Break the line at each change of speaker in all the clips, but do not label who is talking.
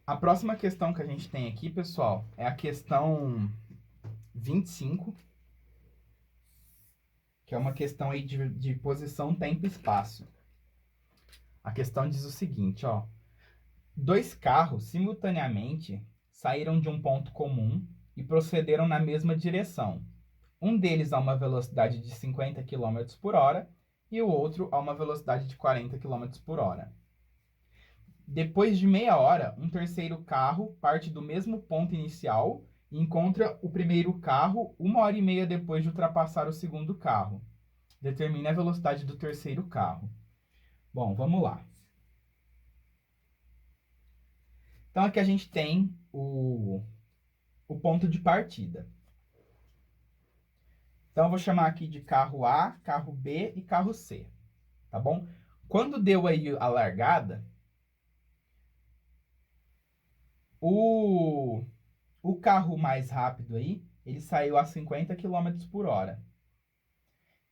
A próxima questão que a gente tem aqui, pessoal, é a questão 25, que é uma questão aí de posição, tempo e espaço. A questão diz o seguinte, ó. Dois carros simultaneamente saíram de um ponto comum e procederam na mesma direção. Um deles a uma velocidade de 50 km por hora e o outro a uma velocidade de 40 km por hora. Depois de meia hora, um terceiro carro parte do mesmo ponto inicial e encontra o primeiro carro 1 hora e meia depois de ultrapassar o segundo carro. Determine a velocidade do terceiro carro. Bom, vamos lá. Então aqui a gente tem o ponto de partida. Então eu vou chamar aqui de carro A, carro B e carro C, tá bom? Quando deu aí a largada, o carro mais rápido aí, ele saiu a 50 km por hora.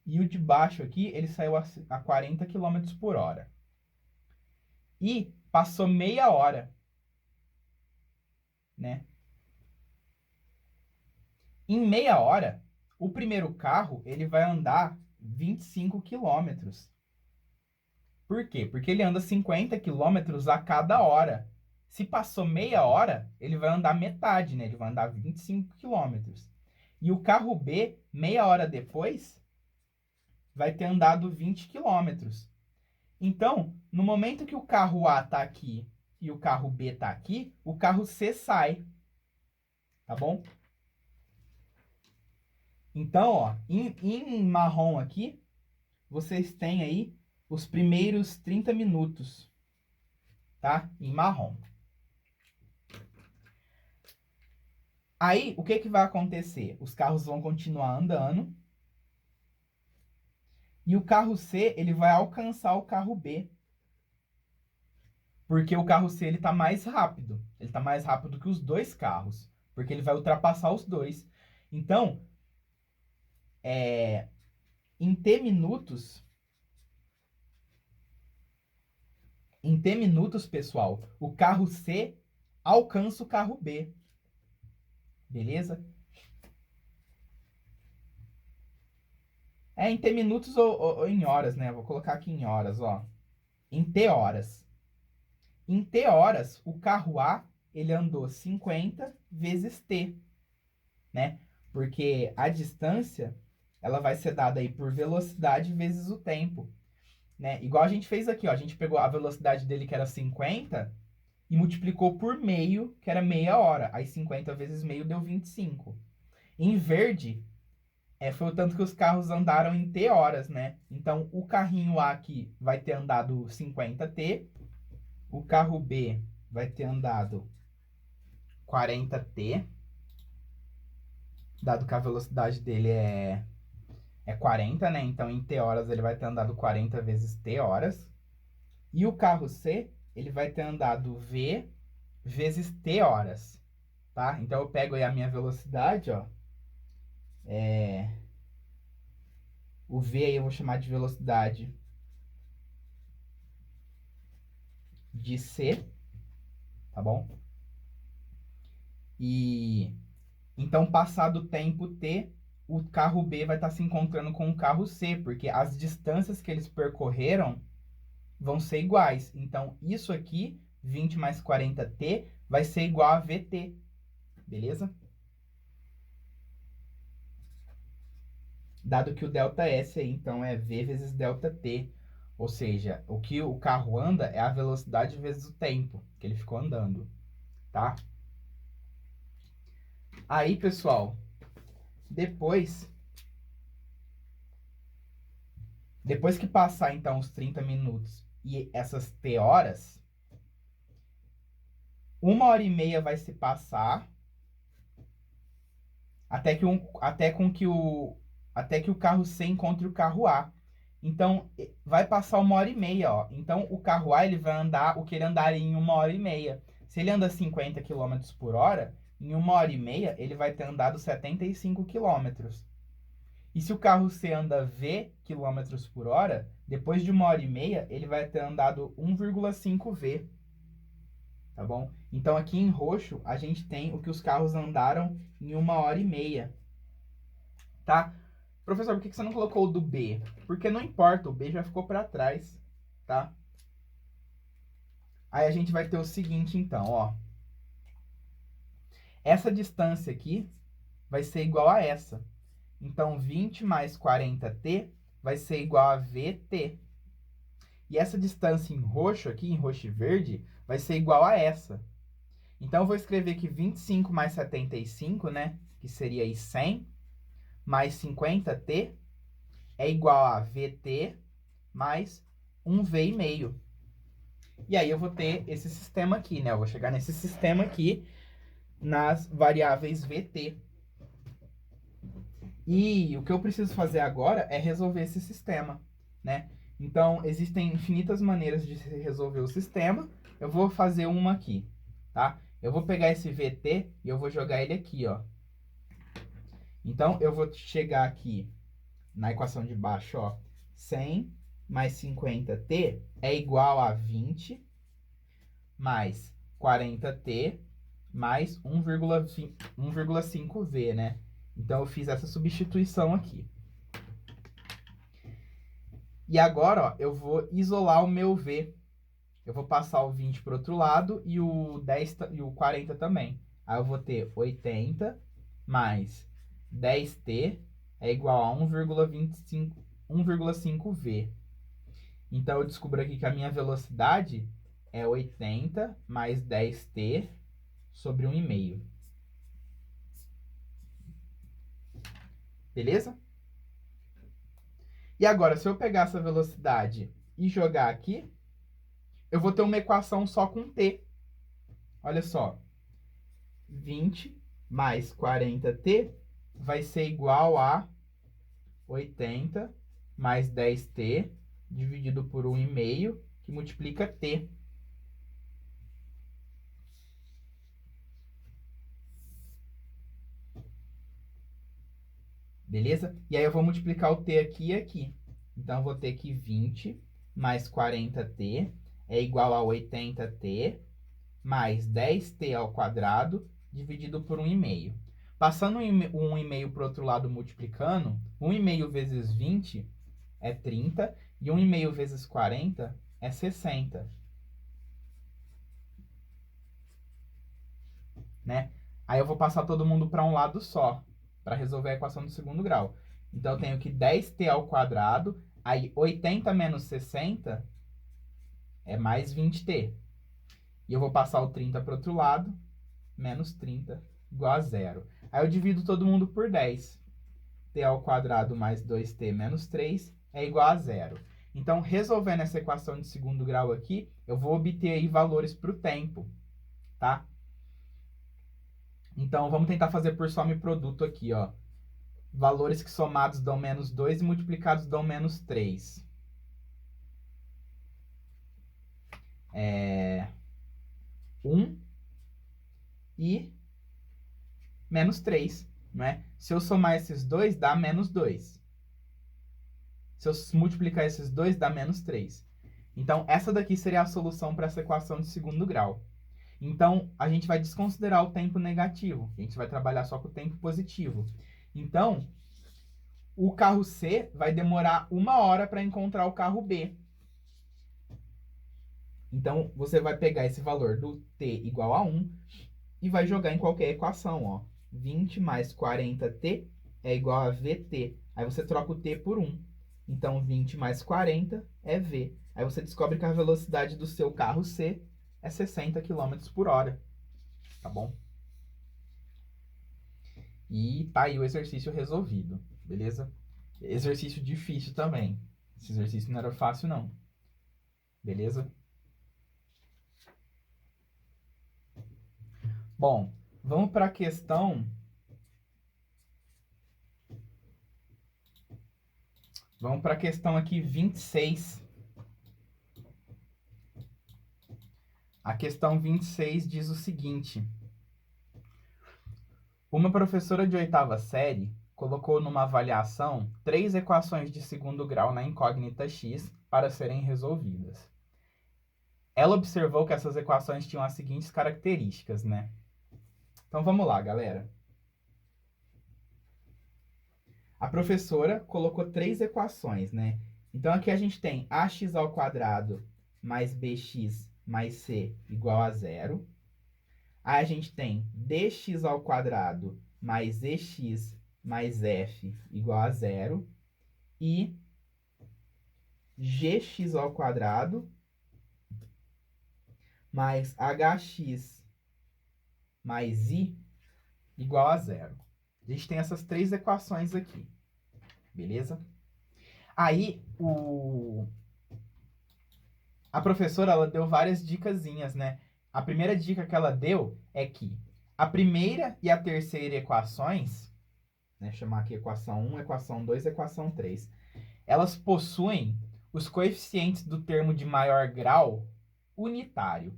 E o de baixo aqui, ele saiu a 40 km por hora. E passou meia hora, né? Em meia hora, o primeiro carro, ele vai andar 25 quilômetros. Por quê? Porque ele anda 50 quilômetros a cada hora. Se passou meia hora, ele vai andar metade, né? Ele vai andar 25 quilômetros. E o carro B, meia hora depois, vai ter andado 20 quilômetros. Então, no momento que o carro A está aqui e o carro B está aqui, o carro C sai, tá bom? Então, ó, em marrom aqui, vocês têm aí os primeiros 30 minutos, tá? Em marrom. Aí, o que que vai acontecer? Os carros vão continuar andando e o carro C, ele vai alcançar o carro B. Porque o carro C, ele tá mais rápido. Ele tá mais rápido que os dois carros, porque ele vai ultrapassar os dois. Então, em T minutos, pessoal, o carro C alcança o carro B. Beleza? Em T minutos ou em horas, né? Vou colocar aqui em horas, ó. Em T horas. Em T horas, o carro A, ele andou 50 vezes T, né? Porque a distância, ela vai ser dada aí por velocidade vezes o tempo, né? Igual a gente fez aqui, ó. A gente pegou a velocidade dele, que era 50, e multiplicou por meio, que era meia hora. Aí 50 vezes meio deu 25. Em verde, foi o tanto que os carros andaram em T horas, né? Então, o carrinho A aqui vai ter andado 50T, o carro B vai ter andado 40T, dado que a velocidade dele é 40, né? Então, em T horas, ele vai ter andado 40 vezes T horas. E o carro C, ele vai ter andado V vezes T horas, tá? Então, eu pego aí a minha velocidade, ó. O V aí eu vou chamar de velocidade de C, tá bom? E então, passado o tempo T, o carro B vai estar se encontrando com o carro C, porque as distâncias que eles percorreram vão ser iguais. Então, isso aqui, 20 mais 40T, vai ser igual a VT, beleza? Dado que o ΔS aí, então, é V vezes ΔT. Ou seja, o que o carro anda é a velocidade vezes o tempo que ele ficou andando, tá? Aí, pessoal, depois que passar, então, os 30 minutos e essas T horas, 1 hora e meia vai se passar até que o carro C encontre o carro A. Então, vai passar 1 hora e meia, ó. Então, o carro A, ele vai andar o que ele andaria em 1 hora e meia. Se ele anda 50 quilômetros por hora, em 1 hora e meia, ele vai ter andado 75 quilômetros. E se o carro C anda V quilômetros por hora, depois de 1 hora e meia, ele vai ter andado 1,5 V. tá bom? Então, aqui em roxo, a gente tem o que os carros andaram em 1h30, tá? Professor, por que você não colocou o do B? Porque não importa, o B já ficou para trás, tá? Aí a gente vai ter o seguinte, então, ó. Essa distância aqui vai ser igual a essa. Então, 20 mais 40t vai ser igual a VT. E essa distância em roxo aqui, em roxo e verde, vai ser igual a essa. Então, eu vou escrever que 25 mais 75, né? Que seria aí 100, mais 50t é igual a VT mais 1V². E aí eu vou ter esse sistema aqui, né? Eu vou chegar nesse sistema aqui nas variáveis VT. E o que eu preciso fazer agora é resolver esse sistema, né? Então, existem infinitas maneiras de se resolver o sistema. Eu vou fazer uma aqui, tá? Eu vou pegar esse VT e eu vou jogar ele aqui, ó. Então, eu vou chegar aqui na equação de baixo, ó. 100 mais 50t é igual a 20 mais 40t mais 1,5v, né? Então, eu fiz essa substituição aqui. E agora, ó, eu vou isolar o meu v. Eu vou passar o 20 para o outro lado e o 10 e o 40 também. Aí eu vou ter 80 mais 10t é igual a 1,5v. Então, eu descubro aqui que a minha velocidade é 80 mais 10t sobre 1,5. Beleza? E agora, se eu pegar essa velocidade e jogar aqui, eu vou ter uma equação só com t. Olha só. 20 mais 40t vai ser igual a 80 mais 10t dividido por 1,5, que multiplica t. Beleza? E aí eu vou multiplicar o t aqui e aqui. Então, eu vou ter que 20 mais 40t é igual a 80t mais 10t ao quadrado dividido por 1,5. Passando o 1,5 para o outro lado multiplicando, 1,5 vezes 20 é 30 e 1,5 vezes 40 é 60. Né? Aí eu vou passar todo mundo para um lado só, para resolver a equação do segundo grau. Então, eu tenho que 10t ao quadrado, aí 80 menos 60 é mais 20t. E eu vou passar o 30 para o outro lado, menos 30 igual a zero. Aí eu divido todo mundo por 10. t ao quadrado mais 2t menos 3 é igual a zero. Então, resolvendo essa equação de segundo grau aqui, eu vou obter aí valores para o tempo, tá? Então, vamos tentar fazer por soma e produto aqui, ó. Valores que somados dão menos 2 e multiplicados dão menos 3. 1 e menos 3, não é? Se eu somar esses dois, dá menos 2. Se eu multiplicar esses dois, dá menos 3. Então, essa daqui seria a solução para essa equação de segundo grau. Então, a gente vai desconsiderar o tempo negativo. A gente vai trabalhar só com o tempo positivo. Então, o carro C vai demorar 1 hora para encontrar o carro B. Então, você vai pegar esse valor do t igual a 1 e vai jogar em qualquer equação, ó. 20 mais 40t é igual a vt. Aí você troca o t por 1. Então, 20 mais 40 é v. Aí você descobre que a velocidade do seu carro C é 60 km por hora. Tá bom? E tá aí o exercício resolvido, beleza? Exercício difícil também. Esse exercício não era fácil, não. Beleza? Bom, vamos para a questão... Vamos para a questão aqui 26. A questão 26 diz o seguinte: uma professora de 8ª série colocou numa avaliação 3 equações de segundo grau na incógnita x para serem resolvidas. ela observou que essas equações tinham as seguintes características, né? Então vamos lá, galera. A professora colocou 3 equações, né? Então aqui a gente tem ax ao quadrado mais bx mais c igual a zero. Aí a gente tem dx ao quadrado mais ex mais f igual a zero. E gx ao quadrado mais hx mais i igual a zero. A gente tem essas 3 equações aqui, beleza? Aí, a professora, ela deu várias dicasinhas, né? A primeira dica que ela deu é que a primeira e a terceira equações, né, chamar aqui equação 1, equação 2, equação 3, elas possuem os coeficientes do termo de maior grau unitário.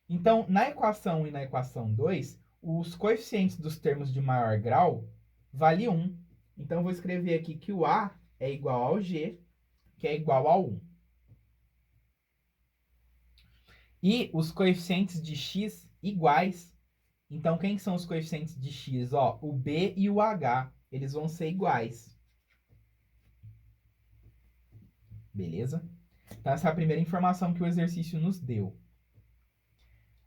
Então, na equação 1 e na equação 2, os coeficientes dos termos de maior grau vale 1. Então, eu vou escrever aqui que o A é igual ao G, que é igual a 1. E os coeficientes de x iguais. Então, quem são os coeficientes de x? Ó, o B e o H, eles vão ser iguais. Beleza? Então, essa é a primeira informação que o exercício nos deu.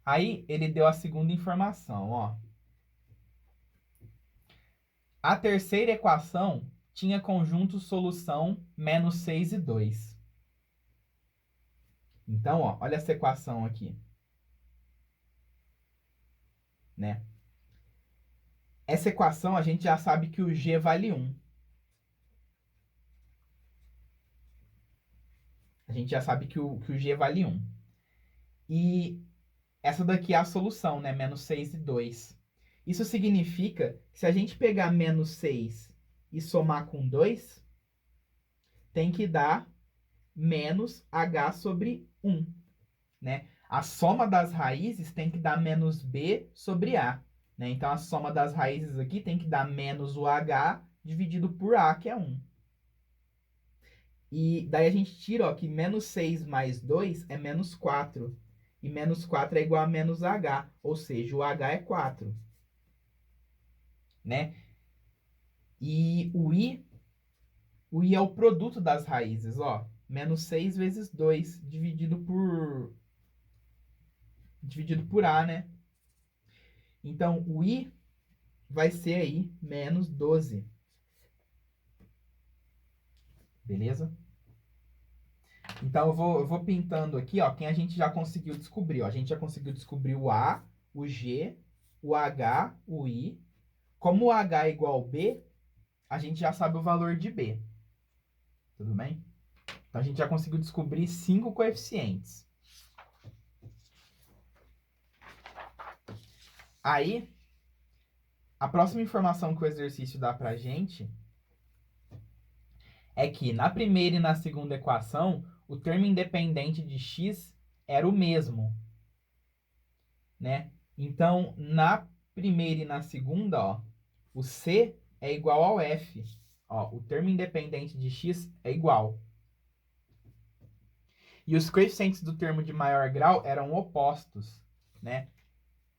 Aí, ele deu a segunda informação, ó. A terceira equação tinha conjunto solução menos 6 e 2. Então, ó, olha essa equação aqui. Né? Essa equação, a gente já sabe que o g vale 1. A gente já sabe que o g vale 1. E essa daqui é a solução, né? Menos 6 e 2. Isso significa que se a gente pegar menos 6 e somar com 2, tem que dar menos h sobre 1. Né? A soma das raízes tem que dar menos b sobre a. Né? Então, a soma das raízes aqui tem que dar menos o h dividido por a, que é 1. E daí a gente tira, ó, que menos 6 mais 2 é menos 4. E menos 4 é igual a menos h, ou seja, o h é 4. Né? E o i é o produto das raízes, ó. Menos 6 vezes 2 dividido por a, né? Então, o i vai ser aí menos 12. Beleza? Então, eu vou pintando aqui, ó, quem a gente já conseguiu descobrir. Ó. A gente já conseguiu descobrir o A, o G, o H, o I. Como o H é igual ao B, a gente já sabe o valor de B. Tudo bem? Então, a gente já conseguiu descobrir 5 coeficientes. Aí, a próxima informação que o exercício dá pra gente é que na primeira e na segunda equação, o termo independente de x era o mesmo, né? Então, na primeira e na segunda, ó, o c é igual ao f. Ó, o termo independente de x é igual. E os coeficientes do termo de maior grau eram opostos, né?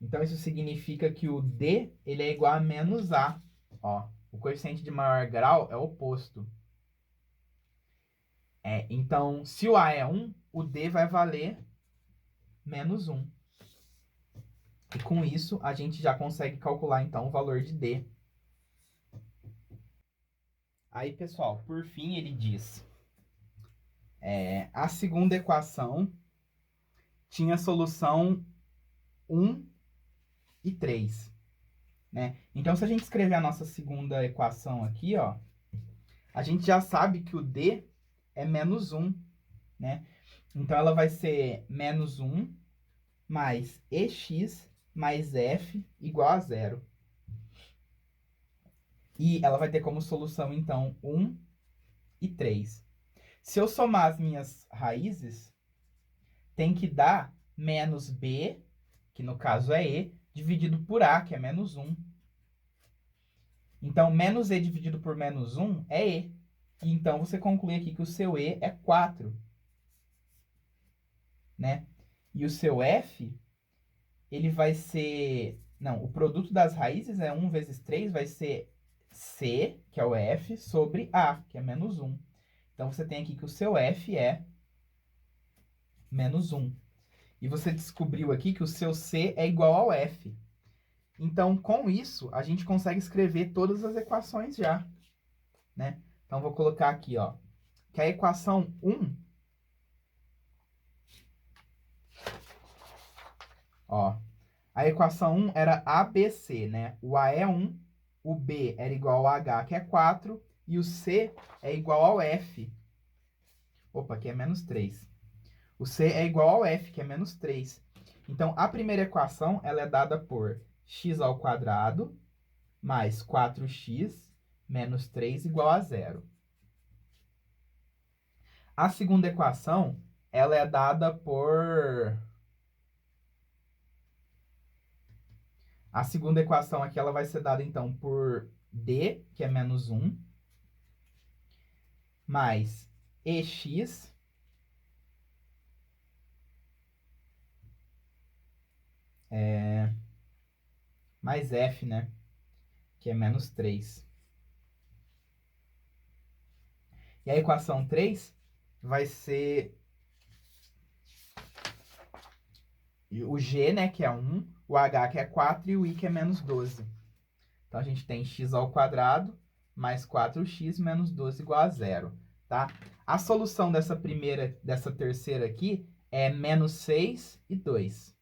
Então, isso significa que o d ele é igual a menos a. Ó, o coeficiente de maior grau é oposto. Então, se o a é 1, o d vai valer menos 1. E com isso, a gente já consegue calcular, então, o valor de d. Aí, pessoal, por fim, ele diz... a segunda equação tinha solução 1 e 3. Né? Então, se a gente escrever a nossa segunda equação aqui, ó, a gente já sabe que o d é menos 1. Né? Então, ela vai ser menos 1 mais ex mais f igual a 0. E ela vai ter como solução, então, 1 e 3. Se eu somar as minhas raízes, tem que dar menos b, que no caso é e, dividido por a, que é menos 1. Então, menos e dividido por menos 1 é e. E então, você conclui aqui que o seu e é 4. Né? E o seu f, ele vai ser... Não, o produto das raízes é 1 vezes 3, vai ser c, que é o f, sobre a, que é menos 1. Então, você tem aqui que o seu f é menos 1. E você descobriu aqui que o seu c é igual ao f. Então, com isso, a gente consegue escrever todas as equações já, né? Então, vou colocar aqui, ó, que a equação 1, ó, a equação 1 era ABC, né? O A é 1, o B era igual ao H, que é 4, e o C é igual ao F. Opa, aqui é menos 3. O C é igual ao F, que é menos 3. Então, a primeira equação, ela é dada por x ao quadrado mais 4x menos 3 igual a 0. A segunda equação, ela é dada por... A segunda equação aqui, ela vai ser dada, então, por D, que é menos 1, mais EX mais F, né? Que é menos 3. E a equação 3 vai ser o G, né? Que é 1, o H, que é 4, e o I, que é menos 12. Então, a gente tem x ao quadrado mais 4x menos 12 igual a 0, tá? A solução dessa terceira aqui é menos 6 e 2,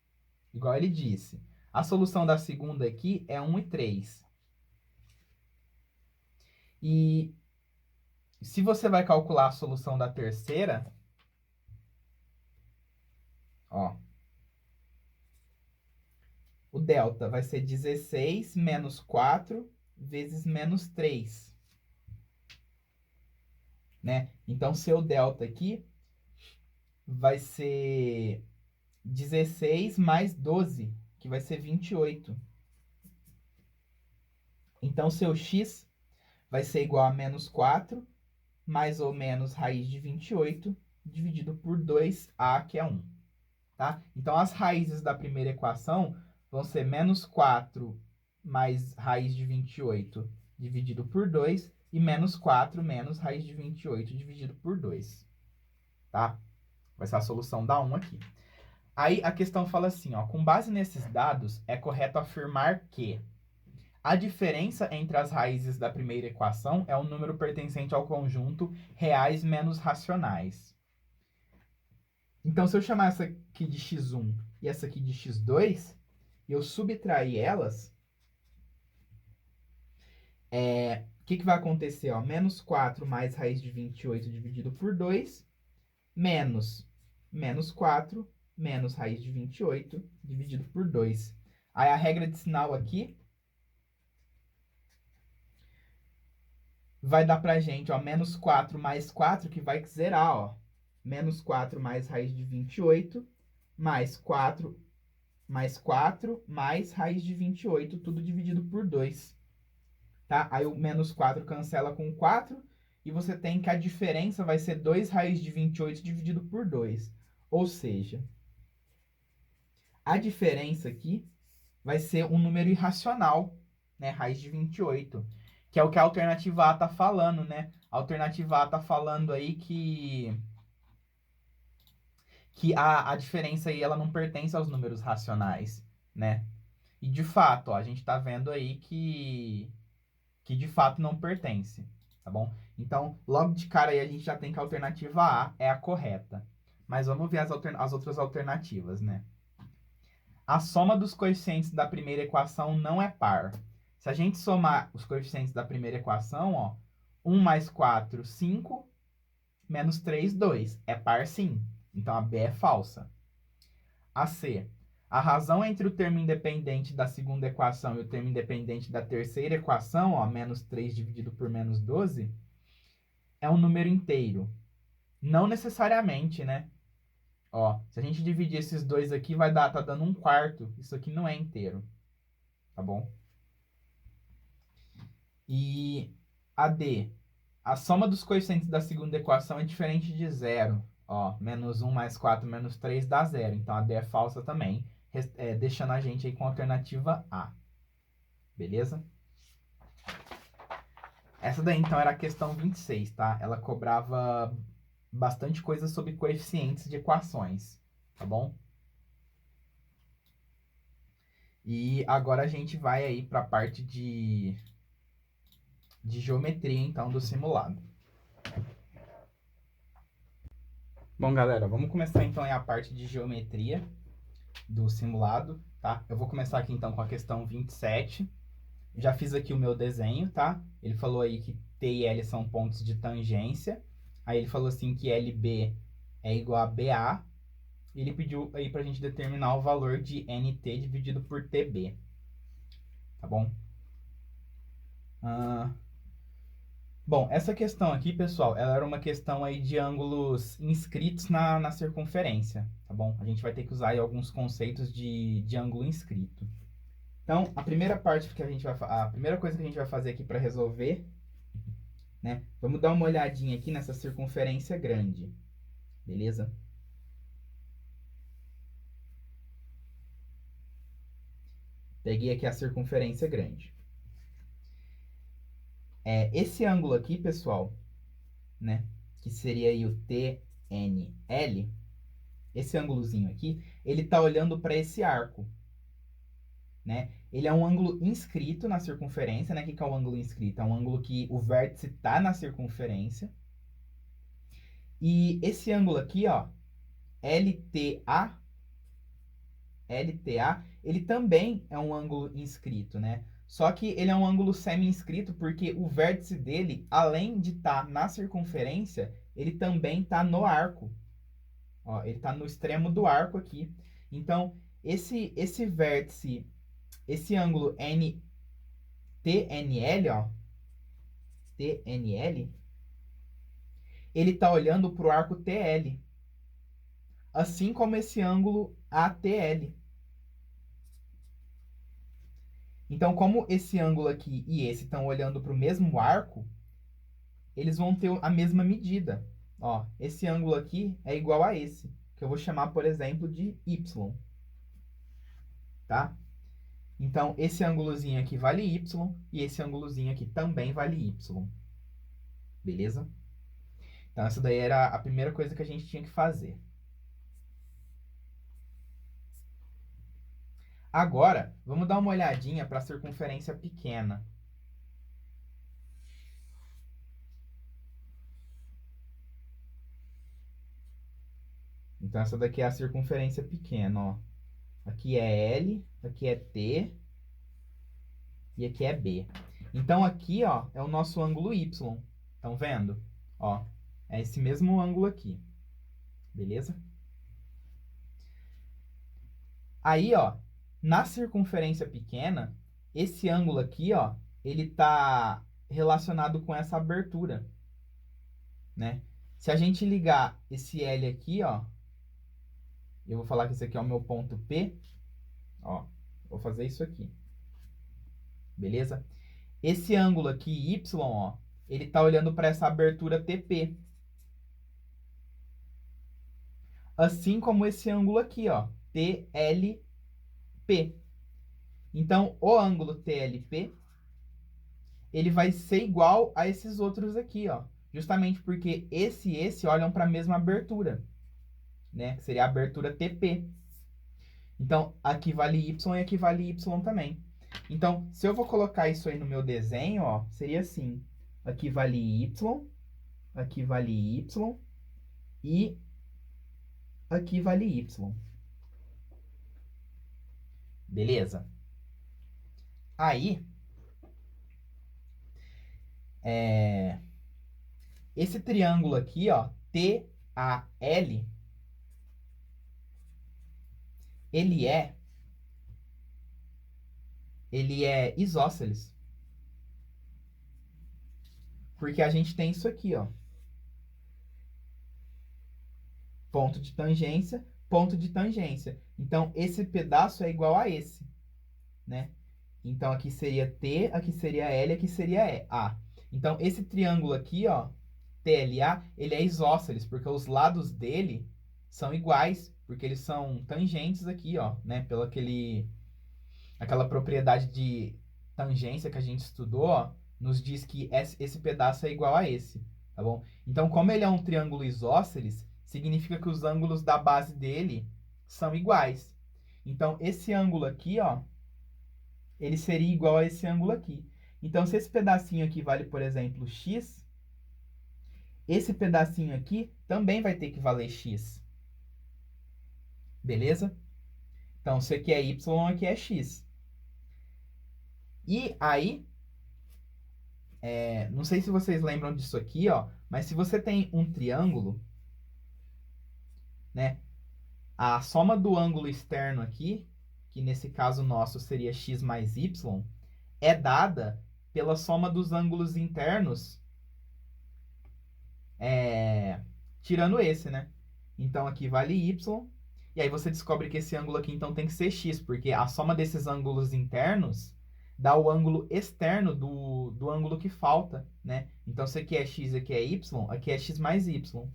igual ele disse. A solução da segunda aqui é 1 e 3. E se você vai calcular a solução da terceira, ó, o delta vai ser 16 menos 4 vezes menos 3, né? Então, seu delta aqui vai ser 16 mais 12, que vai ser 28. Então, seu x vai ser igual a menos 4, mais ou menos raiz de 28, dividido por 2a, que é 1. Tá? Então, as raízes da primeira equação vão ser menos 4 mais raiz de 28 dividido por 2 e menos 4 menos raiz de 28 dividido por 2. Tá? Vai ser a solução da 1 aqui. Aí a questão fala assim, ó, com base nesses dados, é correto afirmar que a diferença entre as raízes da primeira equação é um número pertencente ao conjunto reais menos racionais. Então, se eu chamar essa aqui de x1 e essa aqui de x2, e eu subtrair elas, o que vai acontecer? Ó? Menos 4 mais raiz de 28 dividido por 2, menos 4 menos raiz de 28 dividido por 2. Aí a regra de sinal aqui vai dar pra gente, ó, menos 4 mais 4, que vai zerar, ó. Menos 4 mais raiz de 28, mais 4 mais raiz de 28, tudo dividido por 2. Tá? Aí o menos 4 cancela com 4, e você tem que a diferença vai ser 2 raiz de 28 dividido por 2. Ou seja, a diferença aqui vai ser um número irracional, né? Raiz de 28, que é o que a alternativa A está falando, né? A alternativa A está falando aí que a diferença aí ela não pertence aos números racionais, né? E de fato, ó, a gente está vendo aí que de fato não pertence, tá bom? Então, logo de cara aí a gente já tem que a alternativa A é a correta. Mas vamos ver as outras alternativas, né? A soma dos coeficientes da primeira equação não é par. Se a gente somar os coeficientes da primeira equação, ó, 1 mais 4, 5, menos 3, 2. É par sim. Então, a B é falsa. A C. A razão entre o termo independente da segunda equação e o termo independente da terceira equação, ó, menos 3 dividido por menos 12, é um número inteiro. Não necessariamente, né? Ó, se a gente dividir esses dois aqui, tá dando 1/4. Isso aqui não é inteiro, tá bom? E a D. A soma dos coeficientes da segunda equação é diferente de zero. Ó, menos 1 mais 4 menos 3 dá 0. Então, a D é falsa também, deixando a gente aí com a alternativa A. Beleza? Essa daí, então, era a questão 26, tá? Ela cobrava bastante coisa sobre coeficientes de equações, tá bom? E agora a gente vai aí para a parte de geometria, então, do simulado. Bom, galera, vamos começar então a parte de geometria do simulado, tá? Eu vou começar aqui então com a questão 27. Já fiz aqui o meu desenho, tá? Ele falou aí que T e L são pontos de tangência. Aí ele falou assim que LB é igual a BA. E ele pediu aí pra gente determinar o valor de NT dividido por TB. Tá bom? Bom, essa questão aqui, pessoal, ela era uma questão aí de ângulos inscritos na circunferência, tá bom? A gente vai ter que usar aí alguns conceitos de ângulo inscrito. Então, a primeira coisa que a gente vai fazer aqui para resolver, né? Vamos dar uma olhadinha aqui nessa circunferência grande, beleza? Peguei aqui a circunferência grande. Esse ângulo aqui, pessoal, né? Que seria aí o TNL, esse ângulozinho aqui, ele está olhando para esse arco, né? Ele é um ângulo inscrito na circunferência, né? O que é o ângulo inscrito? É um ângulo que o vértice está na circunferência. E esse ângulo aqui, ó, LTA, ele também é um ângulo inscrito, né? Só que ele é um ângulo semi-inscrito porque o vértice dele, além de estar na circunferência, ele também está no arco. Ó, ele está no extremo do arco aqui. Então, esse vértice, esse ângulo TNL, ó, TNL, ele está olhando para o arco TL, assim como esse ângulo ATL. Então, como esse ângulo aqui e esse estão olhando para o mesmo arco, eles vão ter a mesma medida. Ó, esse ângulo aqui é igual a esse, que eu vou chamar, por exemplo, de Y. Tá? Então, esse ângulozinho aqui vale Y e esse ângulozinho aqui também vale Y. Beleza? Então, essa daí era a primeira coisa que a gente tinha que fazer. Agora, vamos dar uma olhadinha para a circunferência pequena. Então, essa daqui é a circunferência pequena, ó. Aqui é L, aqui é T e aqui é B. Então, aqui, ó, é o nosso ângulo Y. Estão vendo? Ó, é esse mesmo ângulo aqui. Beleza? Aí, ó, na circunferência pequena, esse ângulo aqui, ó, ele tá relacionado com essa abertura, né? Se a gente ligar esse L aqui, ó, eu vou falar que esse aqui é o meu ponto P, ó, vou fazer isso aqui. Beleza? Esse ângulo aqui, Y, ó, ele tá olhando para essa abertura TP. Assim como esse ângulo aqui, ó, TLP. Então, o ângulo TLP, ele vai ser igual a esses outros aqui, ó. Justamente porque esse e esse olham para a mesma abertura, né? Que seria a abertura TP. Então, aqui vale Y e aqui vale Y também. Então, se eu vou colocar isso aí no meu desenho, ó, seria assim. Aqui vale Y, aqui vale Y e aqui vale Y. Beleza? Aí, esse triângulo aqui, ó, TAL, ele é isósceles. Porque a gente tem isso aqui, ó. Ponto de tangência, ponto de tangência. Então, esse pedaço é igual a esse, né? Então, aqui seria T, aqui seria L, aqui seria A. Então, esse triângulo aqui, ó, TLA, ele é isósceles, porque os lados dele são iguais, porque eles são tangentes aqui, ó, né? Pela aquela propriedade de tangência que a gente estudou, ó, nos diz que esse pedaço é igual a esse, tá bom? Então, como ele é um triângulo isósceles, significa que os ângulos da base dele são iguais. Então, esse ângulo aqui, ó, ele seria igual a esse ângulo aqui. Então, se esse pedacinho aqui vale, por exemplo, x, esse pedacinho aqui também vai ter que valer x. Beleza? Então, isso aqui é y, aqui é x. E aí, não sei se vocês lembram disso aqui, ó, mas se você tem um triângulo, né, a soma do ângulo externo aqui, que nesse caso nosso seria x mais y, é dada pela soma dos ângulos internos, tirando esse, né? Então aqui vale y, e aí você descobre que esse ângulo aqui então tem que ser x, porque a soma desses ângulos internos dá o ângulo externo do ângulo que falta, né? Então se aqui é x, aqui é y, aqui é x mais y,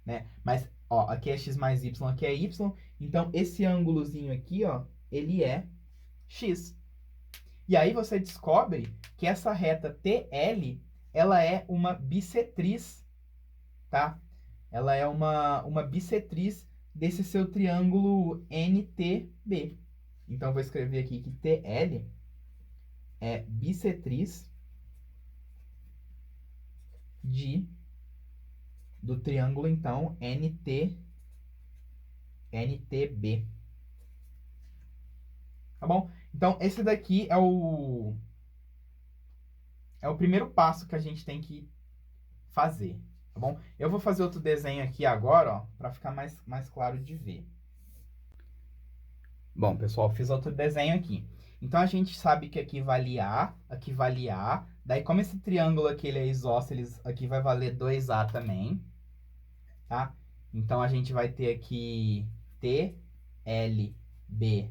né? Mas, ó, aqui é x mais y, aqui é y, então esse ângulozinho aqui, ó, ele é x. E aí você descobre que essa reta TL, ela é uma bissetriz, tá? Ela é uma bissetriz desse seu triângulo NTB. Então, eu vou escrever aqui que TL é bissetriz do triângulo, então, NTB. Tá bom? Então, esse daqui é o primeiro passo que a gente tem que fazer, tá bom? Eu vou fazer outro desenho aqui agora, ó, para ficar mais claro de ver. Bom, pessoal, fiz outro desenho aqui. Então, a gente sabe que aqui vale A, aqui vale A. Daí, como esse triângulo aqui ele é isósceles, aqui vai valer 2A também, tá? Então, a gente vai ter aqui T, L, B,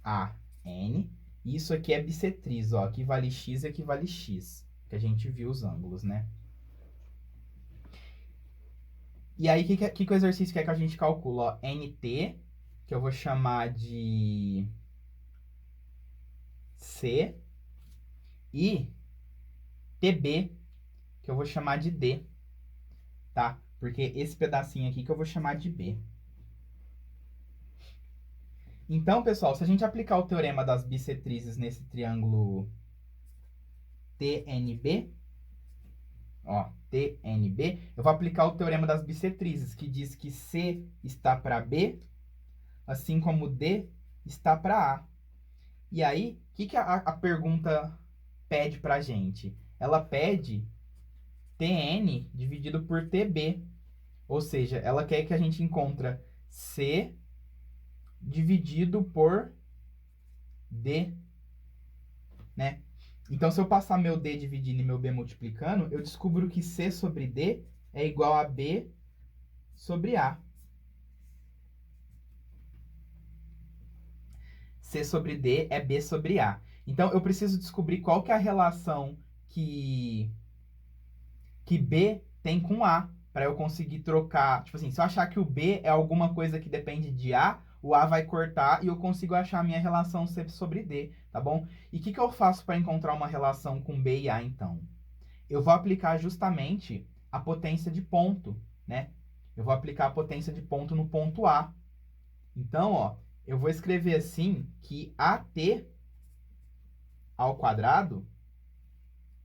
A, N. Isso aqui é bissetriz, ó. Aqui vale X e aqui vale X, que a gente viu os ângulos, né? E aí, o que o exercício quer que a gente calcule? Ó, NT, que eu vou chamar de C, e TB, que eu vou chamar de D, tá? Porque esse pedacinho aqui que eu vou chamar de B. Então, pessoal, se a gente aplicar o teorema das bissetrizes nesse triângulo TNB, ó, TNB, eu vou aplicar o teorema das bissetrizes, que diz que C está para B, assim como D está para A. E aí, o que a pergunta pede para a gente? Ela pede TN dividido por TB. Ou seja, ela quer que a gente encontre C dividido por D, né? Então, se eu passar meu D dividindo e meu B multiplicando, eu descubro que C sobre D é igual a B sobre A. C sobre D é B sobre A. Então, eu preciso descobrir qual que é a relação que B tem com A, para eu conseguir trocar. Tipo assim, se eu achar que o B é alguma coisa que depende de A, o A vai cortar e eu consigo achar a minha relação C sobre D, tá bom? E o que eu faço para encontrar uma relação com B e A, então? Eu vou aplicar justamente a potência de ponto, né? Eu vou aplicar a potência de ponto no ponto A. Então, ó, eu vou escrever assim que AT ao quadrado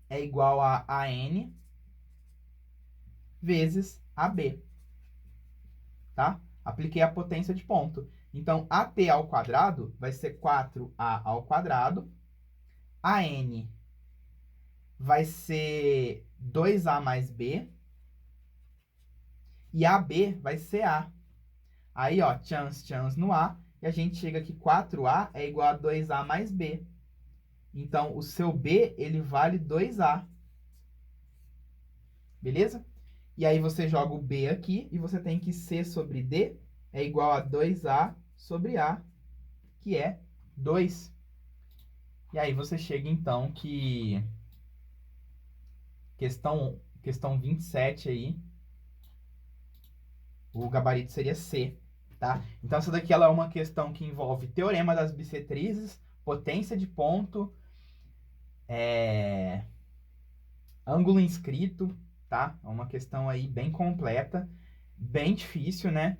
é igual a AN vezes AB, tá? Apliquei a potência de ponto. Então, AT ao quadrado vai ser 4A ao quadrado. AN vai ser 2A mais B. E AB vai ser A. Aí, ó, chance no A. E a gente chega que 4A é igual a 2A mais B. Então, o seu B, ele vale 2A. Beleza? E aí você joga o B aqui e você tem que C sobre D é igual a 2A sobre A, que é 2. E aí você chega, então, que questão 27 aí, o gabarito seria C, tá? Então, essa daqui ela é uma questão que envolve teorema das bissetrizes, potência de ponto, ângulo inscrito, tá? É uma questão aí bem completa, bem difícil, né?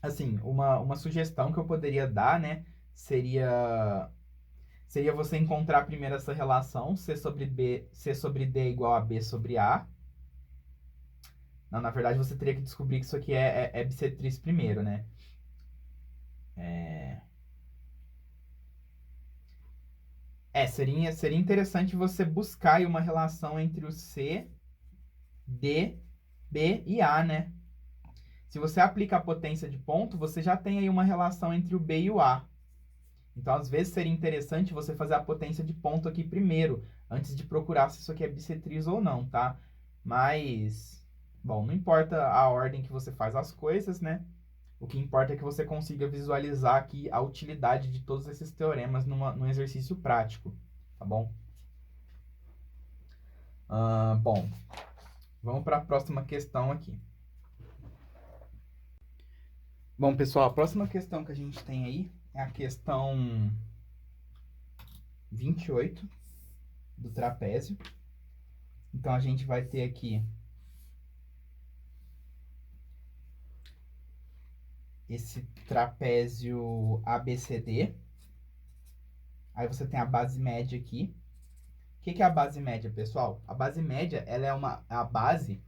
Assim, uma sugestão que eu poderia dar, né, seria você encontrar primeiro essa relação, C sobre D é igual a B sobre A. Não, na verdade, você teria que descobrir que isso aqui é bissetriz primeiro, né? Seria interessante você buscar aí uma relação entre o C, D, B e A, né? Se você aplica a potência de ponto, você já tem aí uma relação entre o B e o A. Então, às vezes, seria interessante você fazer a potência de ponto aqui primeiro, antes de procurar se isso aqui é bissetriz ou não, tá? Mas, bom, não importa a ordem que você faz as coisas, né? O que importa é que você consiga visualizar aqui a utilidade de todos esses teoremas num exercício prático, tá bom? Bom, vamos para a próxima questão aqui. Bom, pessoal, a próxima questão que a gente tem aí é a questão 28 do trapézio. Então, a gente vai ter aqui esse trapézio ABCD. Aí você tem a base média aqui. O que é a base média, pessoal? A base média, ela é a base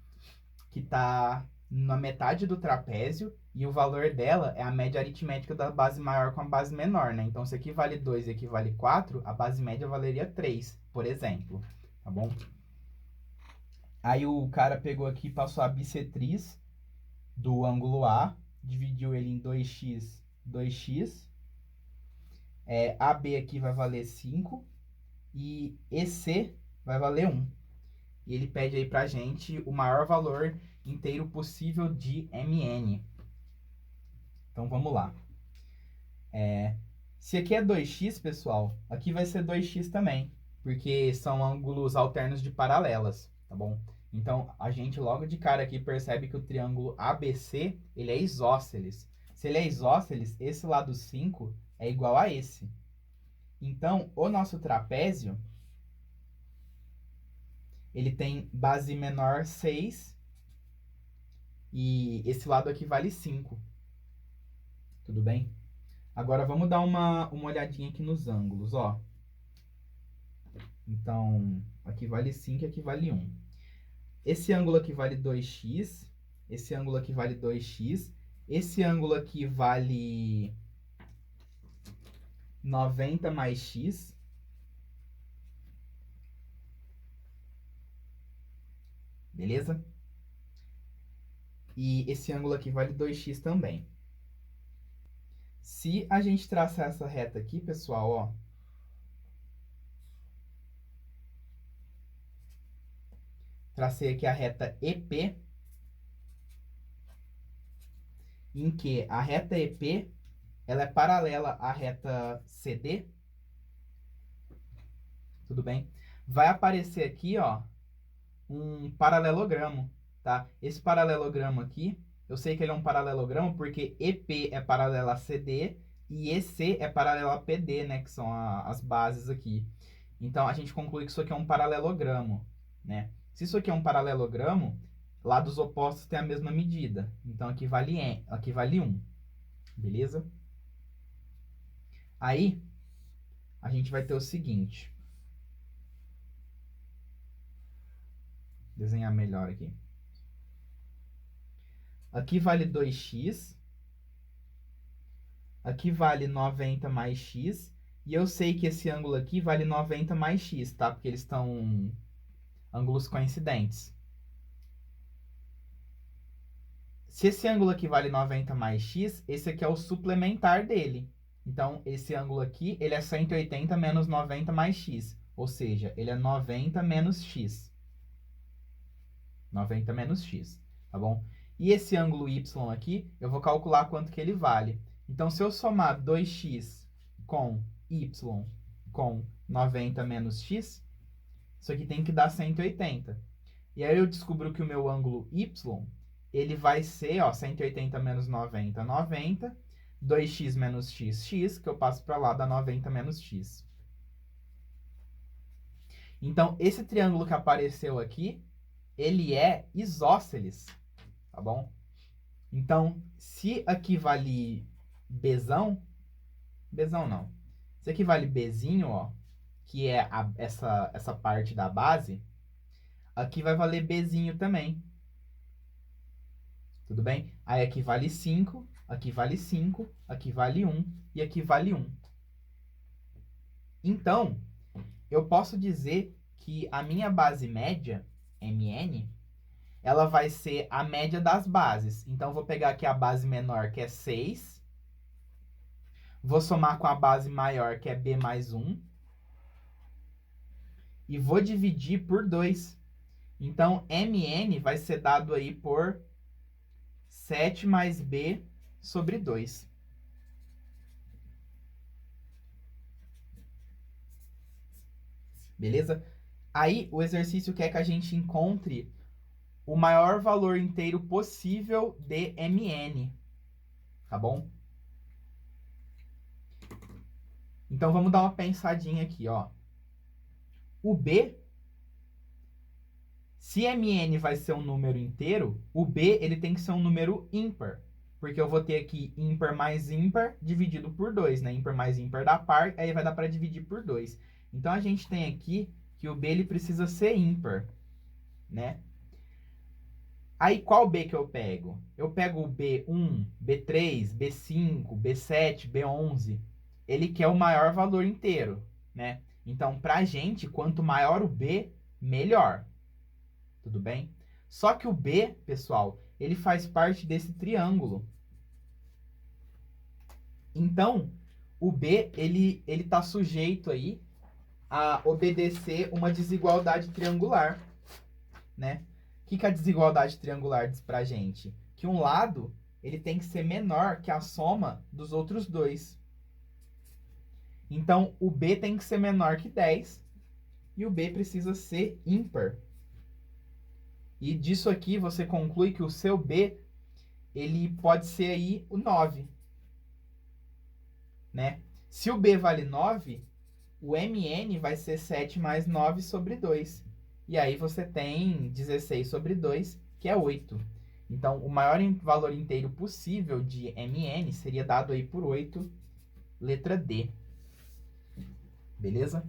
que está na metade do trapézio e o valor dela é a média aritmética da base maior com a base menor, né? Então, se aqui vale 2 e aqui vale 4, a base média valeria 3, por exemplo, tá bom? Aí o cara pegou aqui e passou a bissetriz do ângulo A, dividiu ele em 2x, 2x. AB aqui vai valer 5 e EC vai valer 1. E ele pede aí pra gente o maior valor inteiro possível de MN. Então, vamos lá. Se aqui é 2x, pessoal, aqui vai ser 2x também, porque são ângulos alternos de paralelas, tá bom? Então, a gente logo de cara aqui percebe que o triângulo ABC, ele é isósceles. Se ele é isósceles, esse lado 5 é igual a esse. Então, o nosso trapézio, ele tem base menor 6 e esse lado aqui vale 5. Tudo bem? Agora, vamos dar uma olhadinha aqui nos ângulos, ó. Então, aqui vale 5 e aqui vale 1. Esse ângulo aqui vale 2x, esse ângulo aqui vale 2x, esse ângulo aqui vale 90 mais x. Beleza? E esse ângulo aqui vale 2x também. Se a gente traçar essa reta aqui, pessoal, ó. Tracei aqui a reta EP, em que a reta EP, ela é paralela à reta CD. Tudo bem? Vai aparecer aqui, ó, um paralelogramo, tá? Esse paralelogramo aqui, eu sei que ele é um paralelogramo porque EP é paralelo a CD e EC é paralelo a PD, né? Que são as bases aqui. Então, a gente conclui que isso aqui é um paralelogramo, né? Se isso aqui é um paralelogramo, lados opostos têm a mesma medida. Então, aqui vale 1, beleza? Aí, a gente vai ter o seguinte. Desenhar melhor aqui. Aqui vale 2x. Aqui vale 90 mais x. E eu sei que esse ângulo aqui vale 90 mais x, tá? Porque eles estão ângulos coincidentes. Se esse ângulo aqui vale 90 mais x, esse aqui é o suplementar dele. Então, esse ângulo aqui, ele é 180 menos 90 mais x. Ou seja, ele é 90 menos x. 90 menos x, tá bom? E esse ângulo y aqui, eu vou calcular quanto que ele vale. Então, se eu somar 2x com y com 90 menos x, isso aqui tem que dar 180. E aí eu descubro que o meu ângulo Y, ele vai ser, ó, 180 menos 90, 90. 2x menos x, x, que eu passo para lá, dá 90 menos x. Então, esse triângulo que apareceu aqui, ele é isósceles, tá bom? Então, se aqui vale Bzão, Bzão não. Se aqui vale Bzinho, ó, que é essa parte da base, aqui vai valer Bzinho também. Tudo bem? Aí aqui vale 5, aqui vale 5, aqui vale 1 e aqui vale 1. Então, eu posso dizer que a minha base média, Mn, ela vai ser a média das bases. Então, eu vou pegar aqui a base menor, que é 6. Vou somar com a base maior, que é B mais 1. E vou dividir por 2. Então, Mn vai ser dado aí por 7 mais B sobre 2. Beleza? Aí, o exercício quer que a gente encontre o maior valor inteiro possível de Mn. Tá bom? Então, vamos dar uma pensadinha aqui, ó. O B, se Mn vai ser um número inteiro, o B ele tem que ser um número ímpar. Porque eu vou ter aqui ímpar mais ímpar dividido por 2, né? Ímpar mais ímpar dá par, aí vai dar para dividir por 2. Então, a gente tem aqui que o B ele precisa ser ímpar, né? Aí, qual B que eu pego? Eu pego o B1, B3, B5, B7, B11. Ele quer o maior valor inteiro, né? Então, pra gente, quanto maior o B, melhor. Tudo bem? Só que o B, pessoal, ele faz parte desse triângulo. Então, o B, ele tá sujeito aí a obedecer uma desigualdade triangular, né? O que a desigualdade triangular diz pra gente? Que um lado, ele tem que ser menor que a soma dos outros dois. Então, o B tem que ser menor que 10 e o B precisa ser ímpar. E disso aqui você conclui que o seu B, ele pode ser aí o 9, né? Se o B vale 9, o Mn vai ser 7 mais 9 sobre 2. E aí você tem 16 sobre 2, que é 8. Então, o maior valor inteiro possível de Mn seria dado aí por 8, letra D. Beleza?